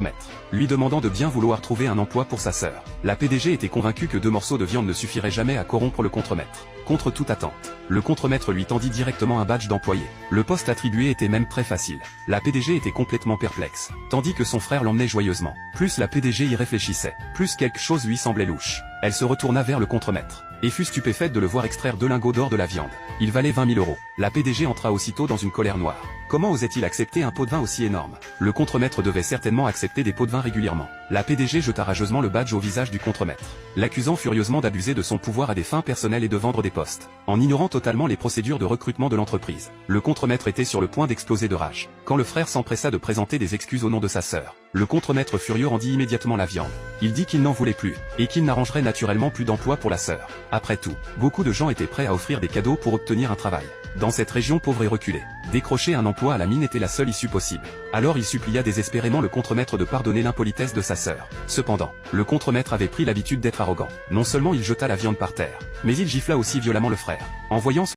maître, lui demandant de bien vouloir trouver un emploi pour sa sœur. La PDG était convaincue que 2 morceaux de viande ne suffiraient jamais à corrompre le contremaître. Contre toute attente, le contremaître lui tendit directement un badge d'employé. Le poste attribué était même très facile. La PDG était complètement perplexe, tandis que son frère l'emmenait joyeusement. Plus la PDG y réfléchissait, plus quelque chose lui semblait louche. Elle se retourna vers le contremaître, et fut stupéfaite de le voir extraire 2 lingots d'or de la viande. Il valait 20 000 €. La PDG entra aussitôt dans une colère noire. Comment osait-il accepter un pot de vin aussi énorme? Le contremaître devait certainement accepter des pots de vin régulièrement. La PDG jeta rageusement le badge au visage du contremaître, l'accusant furieusement d'abuser de son pouvoir à des fins personnelles et de vendre des postes, en ignorant totalement les procédures de recrutement de l'entreprise. Le contremaître était sur le point d'exploser de rage, quand le frère s'empressa de présenter des excuses au nom de sa sœur. Le contremaître furieux rendit immédiatement la viande. Il dit qu'il n'en voulait plus, et qu'il n'arrangerait naturellement plus d'emploi pour la sœur. Après tout, beaucoup de gens étaient prêts à offrir des cadeaux pour obtenir un travail. Dans cette région pauvre et reculée, décrocher un emploi à la mine était la seule issue possible. Alors il supplia désespérément le contremaître de pardonner l'impolitesse de sa sœur. Cependant, le contremaître avait pris l'habitude d'être arrogant. Non seulement il jeta la viande par terre, mais il gifla aussi violemment le frère. En voyant